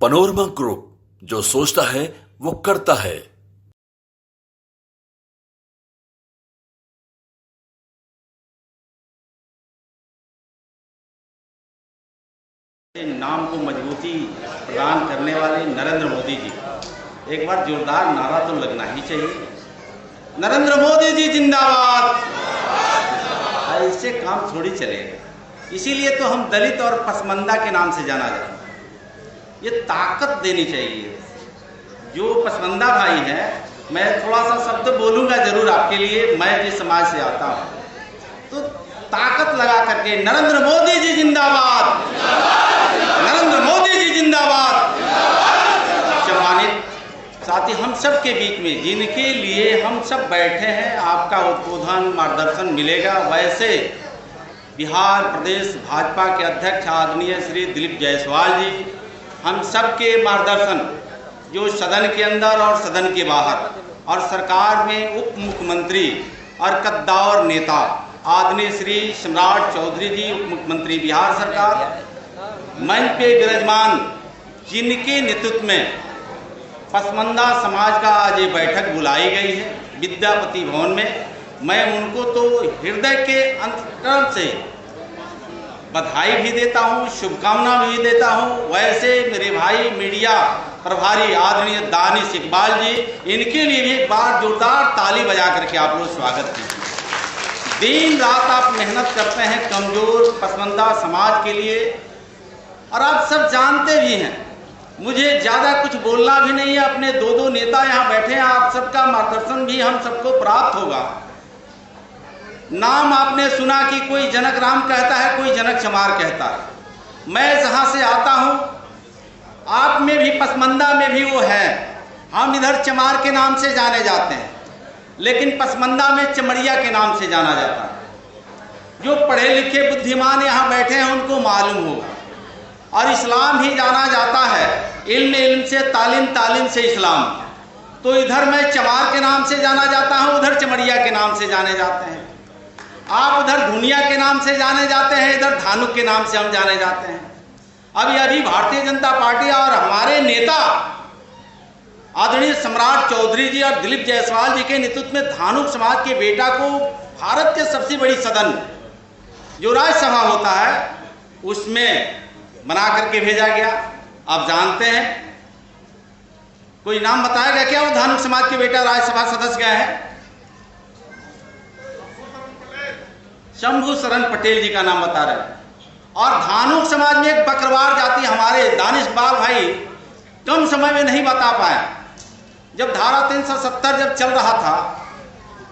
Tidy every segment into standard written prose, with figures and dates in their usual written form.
Panorama group, जो सोचता है वो करता है। नाम को मजबूती प्रदान करने वाले नरेंद्र मोदी जी, एक बार जोरदार नारा तो लगना ही चाहिए। नरेंद्र मोदी जी जिंदाबाद। ऐसे काम थोड़ी चलेगा, इसीलिए तो हम दलित और पसमंदा के नाम से जाना जाता है। ये ताकत देनी चाहिए। जो पसमंदा भाई हैं, मैं थोड़ा सा शब्द बोलूँगा जरूर आपके लिए, मैं जिस समाज से आता हूँ, तो ताकत लगा करके नरेंद्र मोदी जी जिंदाबाद, नरेंद्र मोदी जी जिंदाबाद। सम्मानित साथी, हम सब के बीच में जिनके लिए हम सब बैठे हैं, आपका उद्बोधन मार्गदर्शन मिलेगा। वैसे बिहार प्रदेश भाजपा के अध्यक्ष आदरणीय श्री दिलीप जायसवाल जी, हम सब के मार्गदर्शन जो सदन के अंदर और सदन के बाहर और सरकार में उप मुख्यमंत्री और कद्दावर नेता आदरणीय श्री सम्राट चौधरी जी, उप मुख्यमंत्री बिहार सरकार, मंच पे विराजमान, जिनके नेतृत्व में पसमंदा समाज का आज ये बैठक बुलाई गई है विद्यापति भवन में, मैं उनको तो हृदय के अंतकरण से बधाई भी देता हूँ, शुभकामना भी देता हूँ। वैसे मेरे भाई मीडिया प्रभारी आदरणीय दानिश इकबाल जी, इनके लिए भी एक बार जोरदार ताली बजा करके आप लोग स्वागत कीजिए। दिन रात आप मेहनत करते हैं कमजोर पसमंदा समाज के लिए, और आप सब जानते भी हैं, मुझे ज़्यादा कुछ बोलना भी नहीं है। अपने दो नेता यहाँ बैठे हैं, आप सबका मार्गदर्शन भी हम सबको प्राप्त होगा। नाम आपने सुना कि कोई जनक राम कहता है, कोई जनक चमार कहता है। मैं जहाँ से आता हूँ, आप में भी पसमंदा में भी वो है। हम इधर चमार के नाम से जाने जाते हैं, लेकिन पसमंदा में चमड़िया के नाम से जाना जाता है। जो पढ़े लिखे बुद्धिमान यहाँ बैठे हैं उनको मालूम होगा। और इस्लाम ही जाना जाता है, इल्म से तालीम, तालीम से इस्लाम। तो इधर मैं चमार के नाम से जाना जाता हूँ, उधर चमड़िया के नाम से जाने जाते हैं। आप उधर धुनिया के नाम से जाने जाते हैं, इधर धानुक के नाम से हम जाने जाते हैं। अभी भारतीय जनता पार्टी और हमारे नेता आदरणीय सम्राट चौधरी जी और दिलीप जायसवाल जी के नेतृत्व में धानुक समाज के बेटा को भारत के सबसे बड़ी सदन जो राज्यसभा होता है उसमें बना करके भेजा गया। आप जानते हैं, कोई नाम बताएगा क्या वो धानुक समाज के बेटा राज्यसभा सदस्य गया है? शंभू शरण पटेल जी का नाम बता रहे हैं। और धानुक समाज में एक बकरवार जाति हमारे दानिश इकबाल भाई कम समय में नहीं बता पाए। जब धारा 370 जब चल रहा था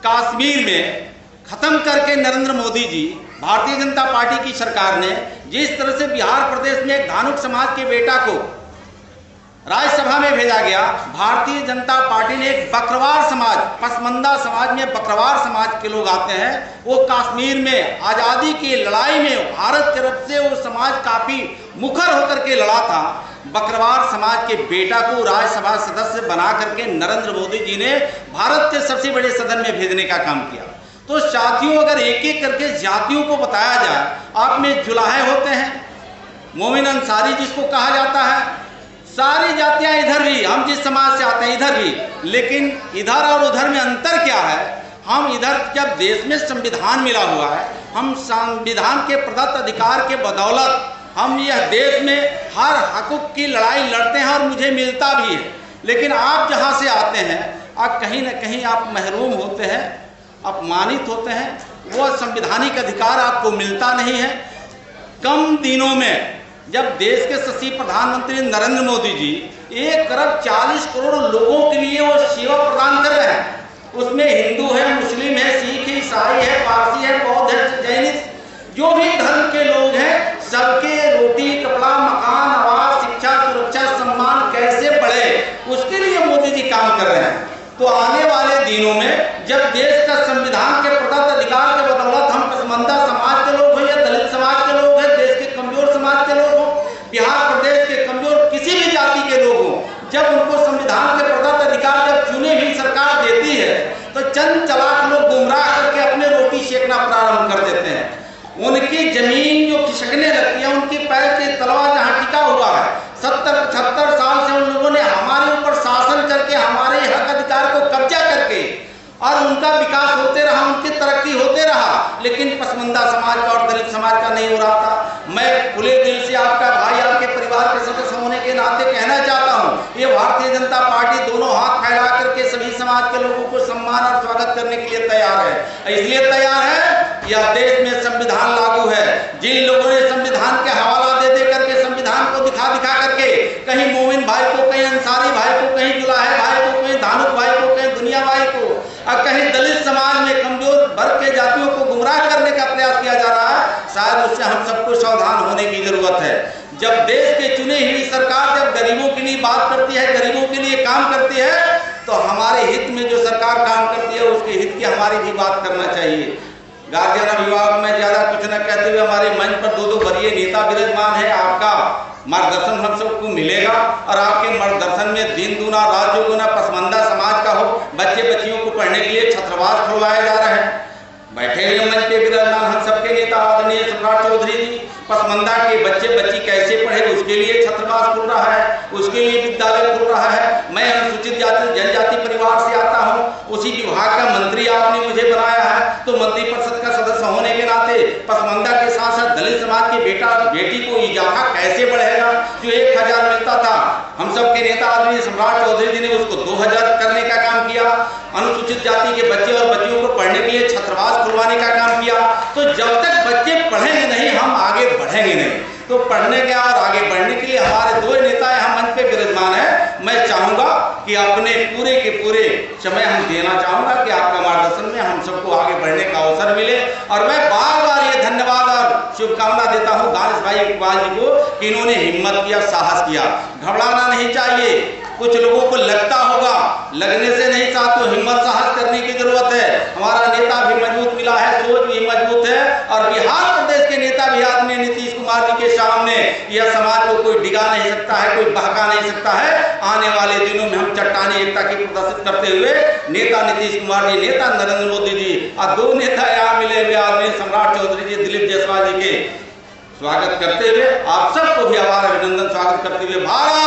कश्मीर में, खत्म करके नरेंद्र मोदी जी, भारतीय जनता पार्टी की सरकार ने जिस तरह से बिहार प्रदेश में एक धानुक समाज के बेटा को राज्यसभा में भेजा गया, भारतीय जनता पार्टी ने एक बकरवार समाज, पसमंदा समाज में बकरवार समाज के लोग आते हैं, वो कश्मीर में आज़ादी की लड़ाई में भारत की तरफ से वो समाज काफ़ी मुखर होकर के लड़ा था। बकरवार समाज के बेटा को राज्यसभा सदस्य बना करके नरेंद्र मोदी जी ने भारत के सबसे बड़े सदन में भेजने का काम किया। तो साथियों, अगर एक एक करके जातियों को बताया जाए, आप में जुलाहे होते हैं, मोमिन अंसारी जिसको कहा जाता है, सारी जातियां इधर भी, हम जिस समाज से आते हैं इधर भी, लेकिन इधर और उधर में अंतर क्या है? हम इधर जब देश में संविधान मिला हुआ है, हम संविधान के प्रदत्त अधिकार के बदौलत हम यह देश में हर हकूक की लड़ाई लड़ते हैं और मुझे मिलता भी है। लेकिन आप जहाँ से आते हैं, आप कहीं ना कहीं आप महरूम होते हैं, अपमानित होते हैं, वो संवैधानिक अधिकार आपको मिलता नहीं है। कम दिनों में जब देश के यशस्वी प्रधानमंत्री नरेंद्र मोदी जी 1 अरब 40 करोड़ लोगों के लिए वो सेवा प्रदान कर रहे हैं, उसमें हिंदू है, मुस्लिम है, सिख है, ईसाई है, पारसी है, बौद्ध है, जैनिस्ट, जो भी धर्म के लोग हैं, सबके रोटी कपड़ा मकान आवास शिक्षा सुरक्षा सम्मान कैसे बढ़े, उसके लिए मोदी जी काम कर रहे हैं। तो आने वाले दिनों में जब देश का संविधान के प्रदत्त अधिकार के बदौलत हम पसमंदा समाज के लोग हो या दलित समाज के लोग हैं, देश के कमजोर समाज के लोग हों, बिहार प्रदेश के कमजोर किसी भी जाति के लोग हों, जब उनको संविधान के प्रदत्त अधिकार जब चुनी हुई सरकार देती है, तो चंद चलाक लोग गुमराह करके अपने रोटी सेकना प्रारंभ कर देते हैं। उनकी जमीन जो खिसकने लगती है, उनके पैर के तलवा जहाँ टिका हुआ है, 70-75 साल और उनका विकास होते रहा, उनकी तरक्की होते रहा, लेकिन पसमानदा समाज का और दलित समाज का नहीं हो रहा था। मैं खुले दिल से आपका भाई, आपके परिवार के सदस्य होने के नाते कहना चाहता हूँ, ये भारतीय जनता पार्टी दोनों हाथ फैला करके सभी समाज के लोगों को सम्मान और स्वागत करने के लिए तैयार है। इसलिए तैयार है, यह देश में संविधान लागू है। जिन लोगों ने संविधान के हवाला दे दे करके, संविधान को दिखा दिखा करके, कहीं मोमिन भाई को, कहीं अंसारी भाई को, कहीं जुलाहे भाई को, कहीं धानुक भाई को, कहीं दुनिया भाई को, और कहीं दलित समाज में कमजोर वर्ग के जातियों को गुमराह करने का प्रयास किया जा रहा है, शायद उससे हम सबको सावधान होने की जरूरत है। जब देश के चुने हुई सरकार जब गरीबों के लिए बात करती है, गरीबों के लिए काम करती है, तो हमारे हित में जो सरकार काम करती है उसके हित की हमारी भी बात करना चाहिए। गार्जियन अभिभावक में ज्यादा कुछ न कहते हुए, हमारे मंच पर दो वरीय नेता विराजमान है। आपका मार्गदर्शन हम सबको मिलेगा और आपके मार्गदर्शन में दिन दूना रात चौगुना पसमानदा समाज का हो। बच्चे बच्चियों को पढ़ने के लिए छात्रावास खुलवाए जा रहे हैं। बैठे हुए मंच पे विराजमान हम सबके नेता आदरणीय सम्राट चौधरी जी, पसमानदा के बच्चे बच्ची कैसे पढ़े उसके लिए छात्रावास खुल रहा है, उसके लिए विद्यालय खुल रहा है। मैं अनुसूचित जाति जनजाति परिवार से आता हूँ, उसी विभाग का मंत्री आपने मुझे बनाया है, तो मंत्री परिषद का सदस्य होने के नाते पसमानदा के साथ साथ दलित समाज के बेटा बेटी को इजाफा कैसे बढ़ेगा। जो 1000 मिलता था, हम सबके नेता आदरणीय सम्राट चौधरी जी ने उसको 2000 करने का काम किया। अनुसूचित जाति के बच्चे और बच्चियों को पढ़ने के लिए छात्रावास खुलवाने का काम किया। तो जब तक बच्चे पढ़ेंगे नहीं, हम आगे बढ़ेंगे नहीं। तो पढ़ने के और आगे बढ़ने के लिए हमारे दो नेता यहाँ मंच पे विराजमान है। मैं चाहूंगा कि अपने पूरे के पूरे समय हम देना चाहूंगा कि आपका मार्गदर्शन में हम सबको आगे बढ़ने का अवसर मिले। और मैं बार बार ये धन्यवाद और शुभकामना देता हूँ दानिश भाई इकबाल जी को कि इन्होंने हिम्मत किया, साहस किया। घबराना नहीं चाहिए। कुछ लोगों को लगता होगा, लगने से नहीं, साथ तो हिम्मत साहस करने की जरूरत है। हमारा नेता भी मजबूत मिला है, सोच भी मजबूत है, और बिहार प्रदेश के नेता भी आदरणीय नीतीश कुमार जी के सामने यह समाज को कोई डिगा नहीं सकता है, कोई बहका नहीं सकता है। आने वाले दिनों में हम चट्टानी एकता की प्रदर्शित करते हुए नेता नीतीश कुमार जी, नेता नरेंद्र मोदी जी और दो नेता यहाँ मिले हुए आदरणीय सम्राट चौधरी जी, दिलीप जायसवाल जी के स्वागत करते हुए आप सबको भी आभार अभिनंदन स्वागत करते हुए भारत